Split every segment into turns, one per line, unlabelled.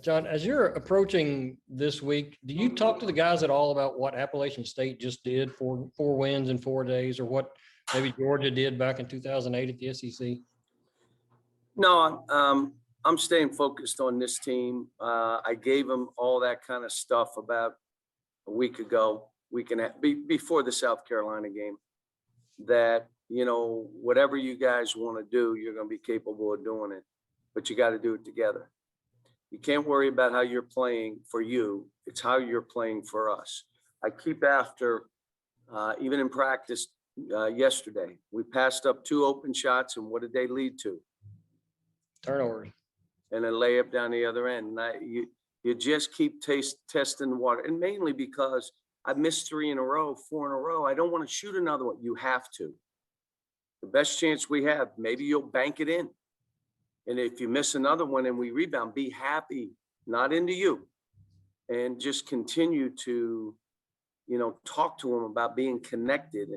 John, as you're approaching this week, do you talk to the guys at all about what Appalachian State just did for 4 wins in 4 days, or what maybe Georgia did back in 2008 at the SEC?
No, I'm staying focused on this team. I gave them all that kind of stuff about a week ago, before the South Carolina game, that, whatever you guys want to do, you're going to be capable of doing it, but you got to do it together. You can't worry about how you're playing for you. It's how you're playing for us. I keep after, even in practice yesterday, we passed up 2 open shots, and what did they lead to?
Turnovers.
And a layup down the other end. And you just keep testing the water. And mainly because I've missed 3 in a row, 4 in a row. I don't want to shoot another one. You have to. The best chance we have, maybe you'll bank it in. And if you miss another one and we rebound, be happy, not into you. And just continue to, talk to them about being connected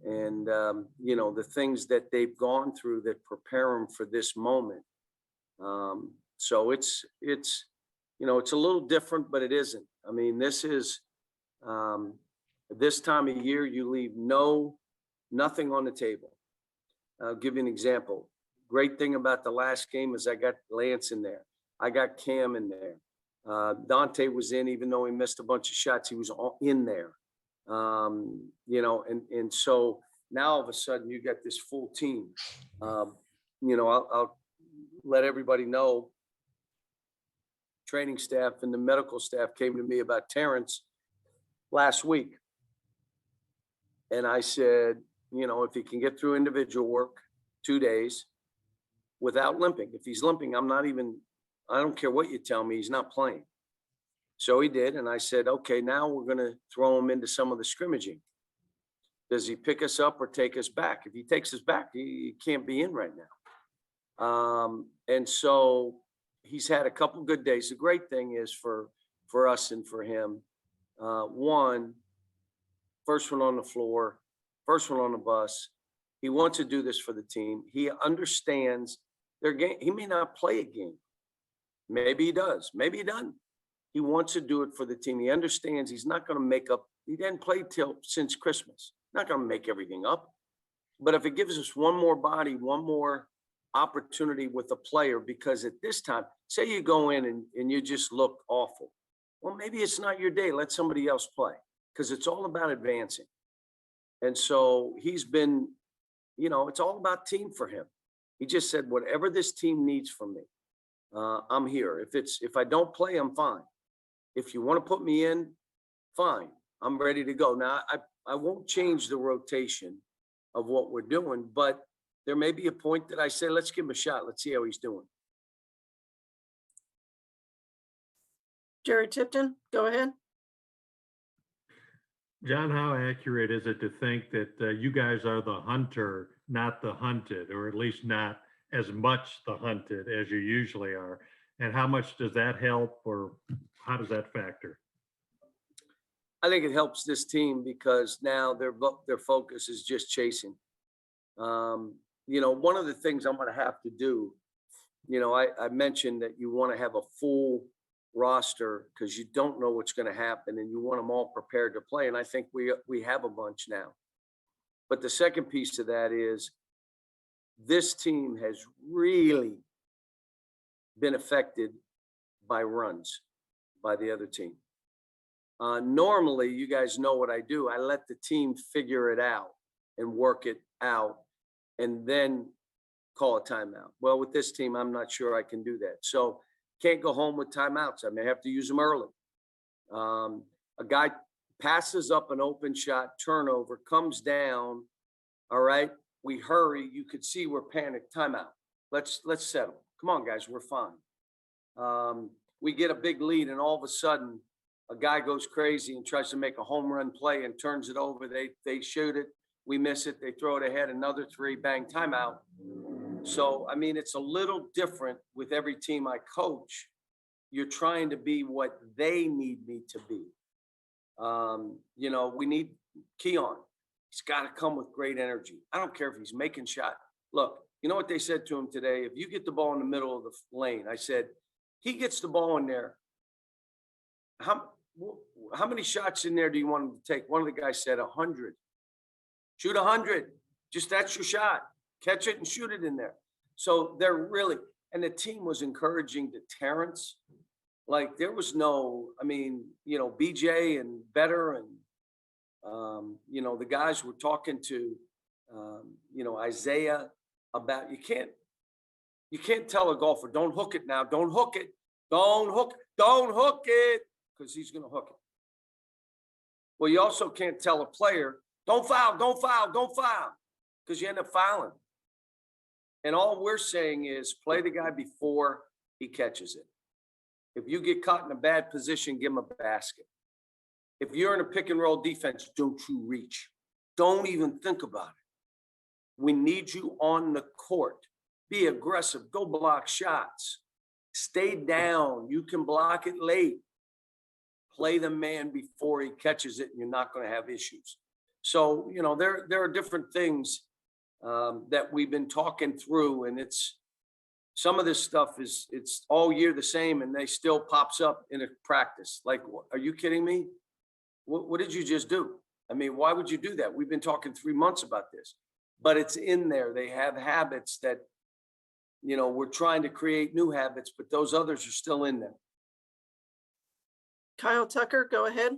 and the things that they've gone through that prepare them for this moment. So it's a little different, but it isn't. I mean, this is this time of year, you leave nothing on the table. I'll give you an example. Great thing about the last game is I got Lance in there. I got Cam in there. Dante was in, even though he missed a bunch of shots, he was in there. And so now all of a sudden you got this full team. I'll let everybody know. Training staff and the medical staff came to me about Terrence last week. And I said, if he can get through individual work 2 days without limping, if he's limping, I don't care what you tell me, he's not playing. So he did. And I said, okay, now we're going to throw him into some of the scrimmaging. Does he pick us up or take us back? If he takes us back, he can't be in right now. And so he's had a couple good days. The great thing is for us and for him, first one on the floor, first one on the bus. He wants to do this for the team. He understands their game. He may not play a game. Maybe he does. Maybe he doesn't. He wants to do it for the team. He understands he's not going to make up. He didn't play since Christmas. Not going to make everything up. But if it gives us one more body, one more opportunity with a player, because at this time, say you go in and you just look awful. Well, maybe it's not your day. Let somebody else play, because it's all about advancing. And so he's been, it's all about team for him. He just said, whatever this team needs from me, I'm here. If I don't play, I'm fine. If you want to put me in, fine. I'm ready to go. Now, I won't change the rotation of what we're doing, but there may be a point that I say, let's give him a shot. Let's see how he's doing.
Jerry Tipton, go ahead.
John, how accurate is it to think that you guys are the hunter, not the hunted, or at least not as much the hunted as you usually are? And how much does that help, or how does that factor?
I think it helps this team because now their focus is just chasing. One of the things I'm going to have to do, I mentioned that you want to have a full roster because you don't know what's going to happen and you want them all prepared to play. And I think we have a bunch now. But the second piece of that is this team has really been affected by runs by the other team. Normally, you guys know what I do. I let the team figure it out and work it out and then call a timeout. Well, with this team, I'm not sure I can do that. So can't go home with timeouts. I may have to use them early. A guy passes up an open shot, turnover, comes down. All right, we hurry. You could see we're panicked. Timeout. Let's settle. Come on, guys, we're fine. We get a big lead, and all of a sudden, a guy goes crazy and tries to make a home run play and turns it over. They shoot it. We miss it. They throw it ahead. Another 3, bang, timeout. So, it's a little different with every team I coach. You're trying to be what they need me to be. We need Keon. He's got to come with great energy. I don't care if he's making shot. Look, you know what they said to him today? If you get the ball in the middle of the lane, I said, he gets the ball in there. How many shots in there do you want him to take? One of the guys said 100. Shoot 100. Just that's your shot. Catch it and shoot it in there. So they're really, and the team was encouraging to Terrence. Like there was no, I mean, you know, BJ and Better and, you know, the guys were talking to, you know, Isaiah about, you can't tell a golfer, don't hook it now. Don't hook it. Don't hook it. Because he's going to hook it. Well, you also can't tell a player, don't foul, because you end up fouling. And all we're saying is play the guy before he catches it. If you get caught in a bad position, give him a basket. If you're in a pick and roll defense, don't you reach. Don't even think about it. We need you on the court. Be aggressive. Go block shots. Stay down. You can block it late. Play the man before he catches it, and you're not going to have issues. So, you know, there are different things that we've been talking through, and it's some of this stuff it's all year the same, and they still pops up in a practice. Like, are you kidding me? What did you just do? I mean, why would you do that? We've been talking 3 months about this, but it's in there. They have habits that, you know, we're trying to create new habits, but those others are still in there.
Kyle Tucker, go ahead.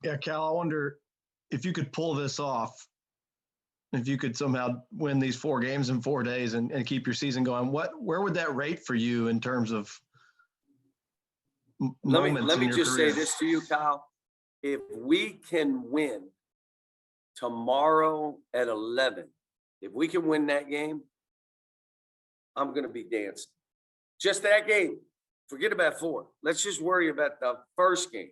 Yeah, Cal, I wonder if you could pull this off, if you could somehow win these 4 games in 4 days and keep your season going, where would that rate for you in terms of moments?
Let me
in your
just
career?
say this to you, Kyle. If we can win tomorrow at 11, if we can win that game, I'm going to be dancing. Just that game. Forget about 4. Let's just worry about the first game.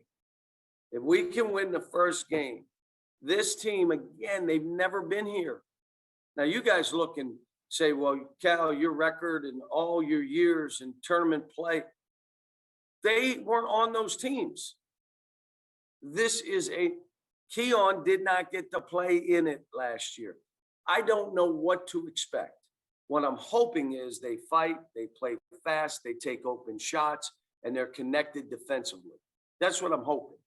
If we can win the first game, this team, again, they've never been here. Now, you guys look and say, well, Cal, your record and all your years in tournament play, they weren't on those teams. This is Keon did not get to play in it last year. I don't know what to expect. What I'm hoping is they fight, they play fast, they take open shots, and they're connected defensively. That's what I'm hoping.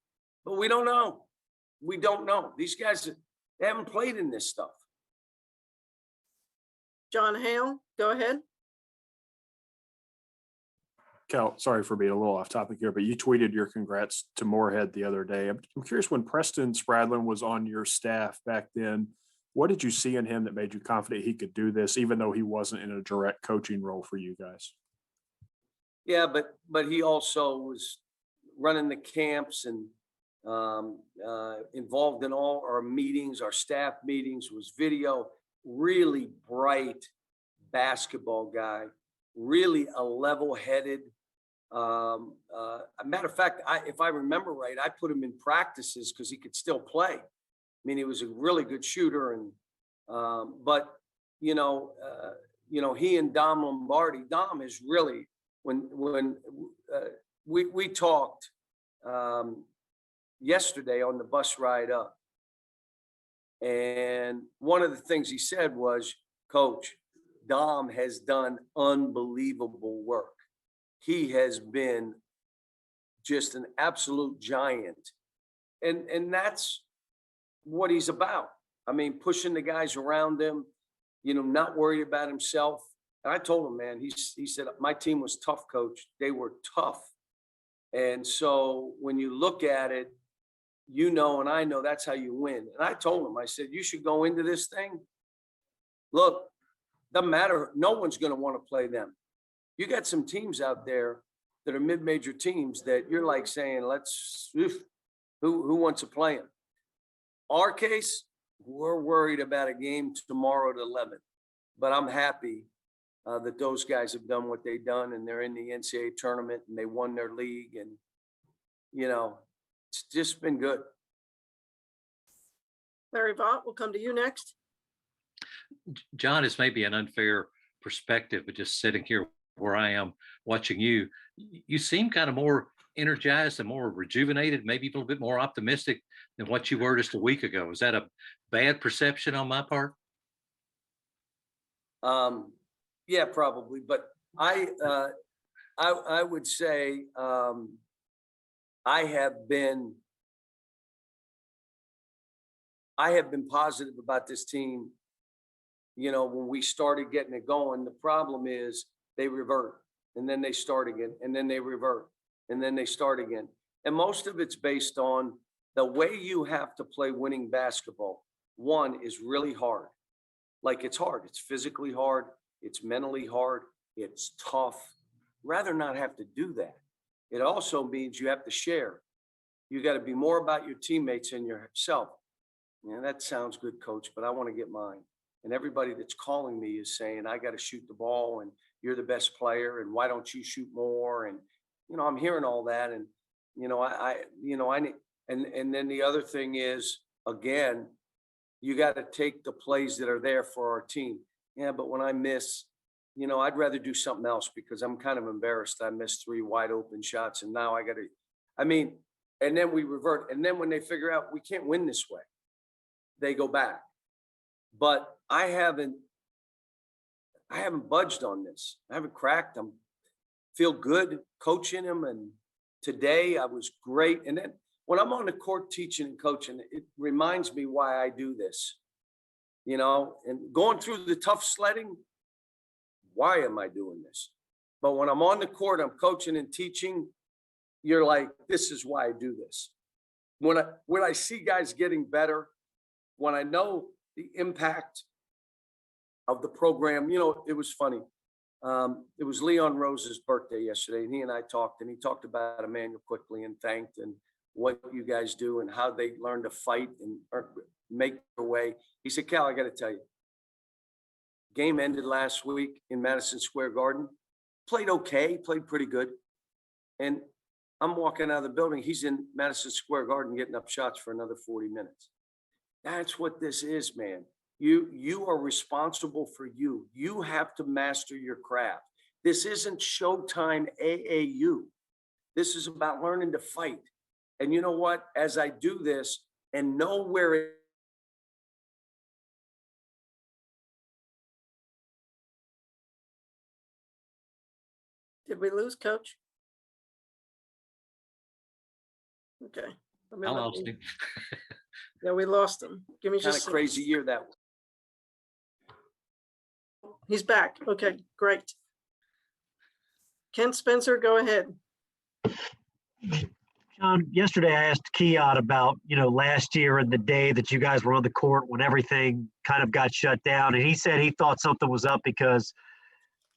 But we don't know. We don't know. These guys, they haven't played in this stuff.
John Hale, go ahead.
Cal, sorry for being a little off topic here, but you tweeted your congrats to Moorhead the other day. I'm curious, when Preston Spradlin was on your staff back then, what did you see in him that made you confident he could do this, even though he wasn't in a direct coaching role for you guys?
Yeah, but he also was running the camps and involved in all our meetings, our staff meetings, was video, really bright basketball guy, really a level-headed. A matter of fact, if I remember right, I put him in practices because he could still play. I mean, he was a really good shooter, and but you know, he and Dom Lombardi. Dom is really when we talked yesterday on the bus ride up, and one of the things he said was, Coach, Dom has done unbelievable work. He has been just an absolute giant, and that's what he's about. I mean, pushing the guys around him, you know, not worried about himself. And I told him, man, he said, my team was tough, Coach. They were tough. And so when you look at it, you know, and I know that's how you win. And I told him, I said, you should go into this thing. Look, doesn't matter. No one's going to want to play them. You got some teams out there that are mid-major teams that you're like saying, who wants to play them? Our case, we're worried about a game tomorrow at 11, but I'm happy that those guys have done what they've done, and they're in the NCAA tournament and they won their league, and you know, it's just been good.
Larry Vaught, we'll come to you next.
John, it's maybe an unfair perspective, but just sitting here where I am watching you, you seem kind of more energized and more rejuvenated, maybe a little bit more optimistic than what you were just a week ago. Is that a bad perception on my part?
Yeah, probably, but I would say, I have been positive about this team. You know, when we started getting it going, the problem is they revert and then they start again and then they revert and then they start again. And most of it's based on the way you have to play winning basketball. One is really hard. Like it's hard. It's physically hard. It's mentally hard. It's tough. Rather not have to do that. It also means you have to share. You got to be more about your teammates and yourself. Yeah, that sounds good, coach, but I want to get mine. And everybody that's calling me is saying, I got to shoot the ball and you're the best player. And why don't you shoot more? And, you know, I'm hearing all that. And, you know, I need, and then the other thing is, again, you got to take the plays that are there for our team. Yeah, but when I miss, you know, I'd rather do something else because I'm kind of embarrassed. I missed 3 wide open shots and now I got to, I mean, and then we revert. And then when they figure out we can't win this way, they go back. But I haven't budged on this. I haven't cracked them. Feel good coaching them. And today I was great. And then when I'm on the court teaching and coaching, it reminds me why I do this, you know, and going through the tough sledding. Why am I doing this? But when I'm on the court, I'm coaching and teaching. You're like, this is why I do this. When I see guys getting better, when I know the impact of the program, you know, it was funny. It was Leon Rose's birthday yesterday, and he and I talked, and he talked about Emmanuel quickly and thanked and what you guys do and how they learn to fight and make their way. He said, Cal, I got to tell you, game ended last week in Madison Square Garden. Played okay, played pretty good. And I'm walking out of the building. He's in Madison Square Garden getting up shots for another 40 minutes. That's what this is, man. You are responsible for you. You have to master your craft. This isn't Showtime AAU. This is about learning to fight. And you know what? As I do this and know where it
Did we lose coach? Okay.
I lost him.
Yeah, we lost him. Give me
kind
just
of crazy year that was.
He's back. Okay, great. Ken Spencer, go ahead.
John, yesterday I asked Keon about, last year and the day that you guys were on the court when everything kind of got shut down. And he said he thought something was up because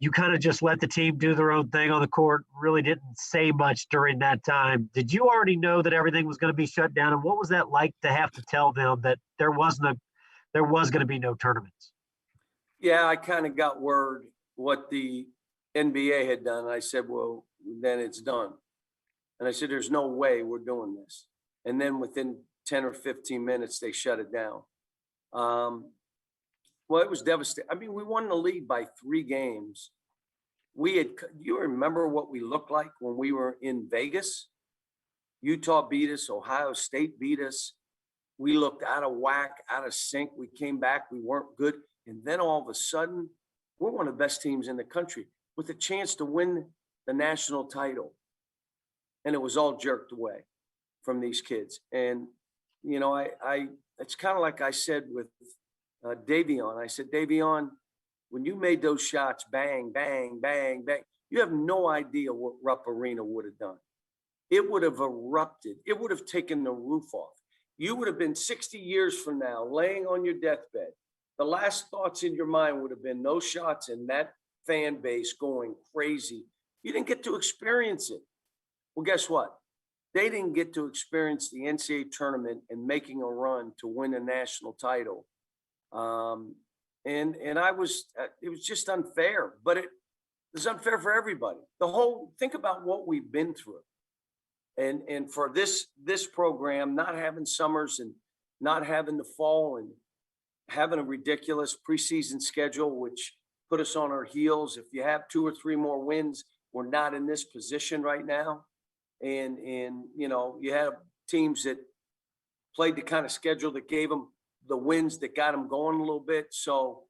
you kind of just let the team do their own thing on the court, really didn't say much during that time. Did you already know that everything was going to be shut down? And what was that like to have to tell them that there was going to be no tournaments?
Yeah, I kind of got word what the NBA had done. I said, well, then it's done. And I said, there's no way we're doing this. And then within 10 or 15 minutes, they shut it down. Well, it was devastating. I mean, we won the league by 3 games. You remember what we looked like when we were in Vegas? Utah beat us, Ohio State beat us. We looked out of whack, out of sync. We came back, we weren't good. And then all of a sudden, we're one of the best teams in the country with a chance to win the national title. And it was all jerked away from these kids. And, it's kind of like I said with Davion. I said, Davion, when you made those shots, bang, bang, bang, bang, you have no idea what Rupp Arena would have done. It would have erupted. It would have taken the roof off. You would have been 60 years from now laying on your deathbed. The last thoughts in your mind would have been those shots and that fan base going crazy. You didn't get to experience it. Well, guess what? They didn't get to experience the NCAA tournament and making a run to win a national title. And it was just unfair, but it was unfair for everybody. Think about what we've been through. And for this program, not having summers and not having the fall and having a ridiculous preseason schedule, which put us on our heels. If you have 2 or 3 more wins, we're not in this position right now. And you have teams that played the kind of schedule that gave them the wins that got them going a little bit. So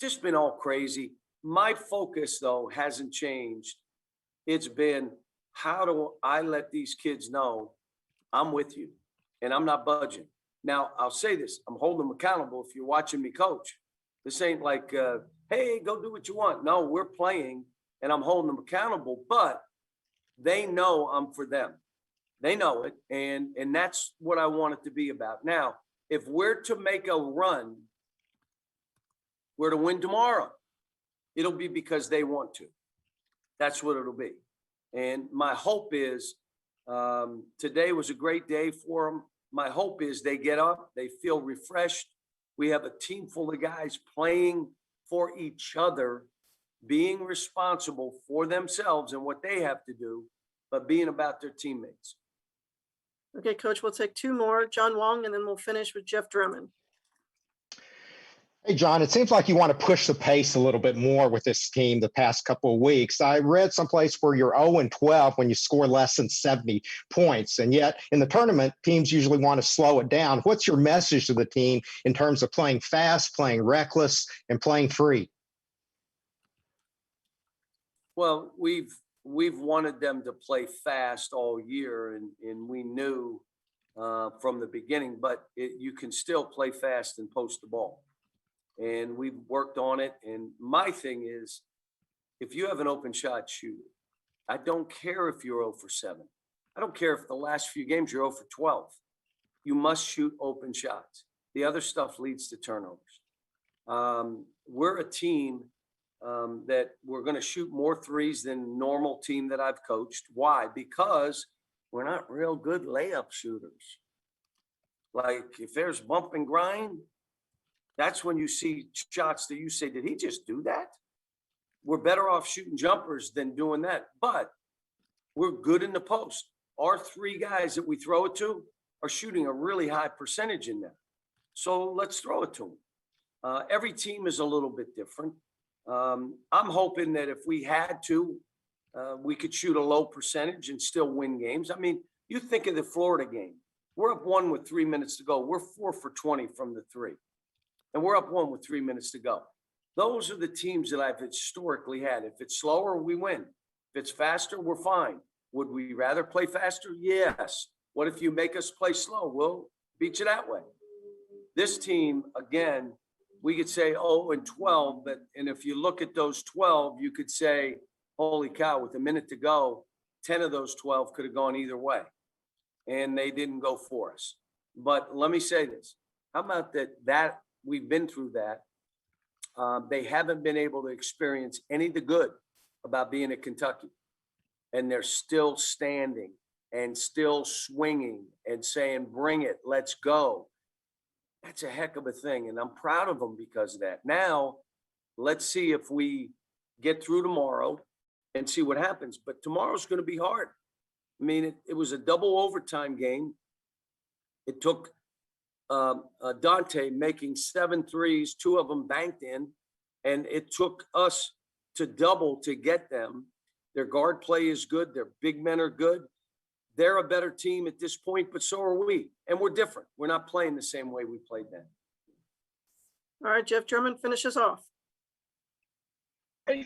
just been all crazy. my focus though hasn't changed. It's been, how do I let these kids know I'm with you and I'm not budging? Now, I'll say this, I'm holding them accountable if you're watching me coach. This ain't like, hey, go do what you want. No, we're playing and I'm holding them accountable, but they know I'm for them. They know it. And that's what I want it to be about. Now, if we're to make a run, we're to win tomorrow, it'll be because they want to. That's what it'll be. And my hope is, today was a great day for them. My hope is they get up, they feel refreshed. We have a team full of guys playing for each other, being responsible for themselves and what they have to do, but being about their teammates.
Okay, Coach, we'll take two more, John Wong, and then we'll finish with Jeff Drummond.
Hey, John, it seems like you want to push the pace a little bit more with this team the past couple of weeks. I read someplace where you're 0-12 when you score less than 70 points. And yet in the tournament, teams usually want to slow it down. What's your message to the team in terms of playing fast, playing reckless, and playing free?
Well, we've wanted them to play fast all year, and we knew from the beginning, but you can still play fast and post the ball. And we've worked on it. And my thing is, if you have an open shot, shoot it. I don't care if you're 0 for 7. I don't care if the last few games you're 0 for 12. You must shoot open shots. The other stuff leads to turnovers. We're a team that we're going to shoot more threes than normal team that I've coached. Why? Because we're not real good layup shooters. Like if there's bump and grind, that's when you see shots that you say, did he just do that? We're better off shooting jumpers than doing that, but we're good in the post. Our 3 guys that we throw it to are shooting a really high percentage in there. So let's throw it to them. Every team is a little bit different. I'm hoping that if we had to, we could shoot a low percentage and still win games. I mean, you think of the Florida game. We're up 1 with 3 minutes to go. We're 4 for 20 from the 3. And we're up 1 with 3 minutes to go. Those are the teams that I've historically had. If it's slower, we win. If it's faster, we're fine. Would we rather play faster? Yes. What if you make us play slow? We'll beat you that way. This team, again, we could say 0-12, and if you look at those 12, you could say, holy cow, with a minute to go, 10 of those 12 could have gone either way. And they didn't go for us. But let me say this. How about that we've been through that. They haven't been able to experience any of the good about being at Kentucky. And they're still standing and still swinging and saying, bring it, let's go. That's a heck of a thing. And I'm proud of them because of that. Now, let's see if we get through tomorrow and see what happens. But tomorrow's going to be hard. I mean, it was a double overtime game. It took Dante making 7 threes, 2 of them banked in, and it took us to double to get them. Their guard play is good. Their big men are good. They're a better team at this point, but so are we. And we're different. We're not playing the same way we played then.
All right, Jeff Drummond, finish us off.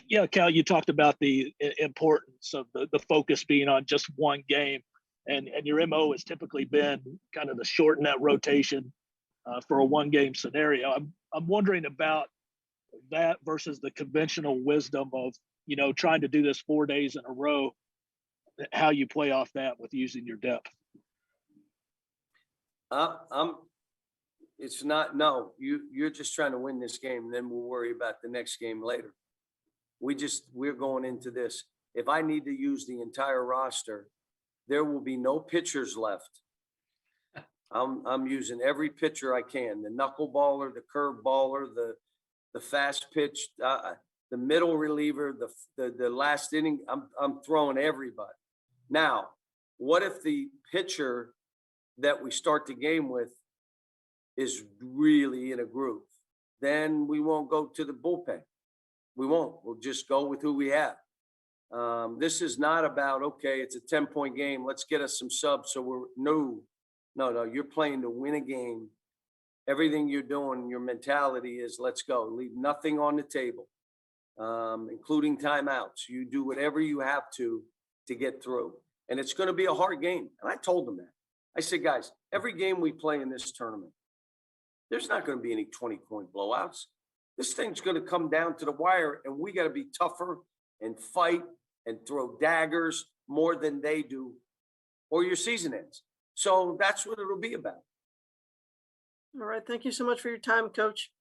Yeah, Cal, you talked about the importance of the focus being on just one game. And your MO has typically been kind of the shorten that rotation for a 1-game scenario. I'm wondering about that versus the conventional wisdom of, trying to do this 4 days in a row, how you play off that with using your depth.
It's not, no, you're just trying to win this game, and then we'll worry about the next game later. We're going into this. If I need to use the entire roster, there will be no pitchers left. I'm using every pitcher I can, the knuckleballer, the curve baller, the fast pitch, the middle reliever, the last inning. I'm throwing everybody. Now, what if the pitcher that we start the game with is really in a groove? Then we won't go to the bullpen. We won't. We'll just go with who we have. This is not about, okay, it's a 10-point game. Let's get us some subs. So no, you're playing to win a game. Everything you're doing, your mentality is let's go. Leave nothing on the table. including timeouts. You do whatever you have to get through. And it's going to be a hard game. And I told them that. I said, guys, every game we play in this tournament, there's not going to be any 20-point blowouts. This thing's going to come down to the wire, and we got to be tougher and fight and throw daggers more than they do, or your season ends. So that's what it'll be about.
All right. Thank you so much for your time, Coach.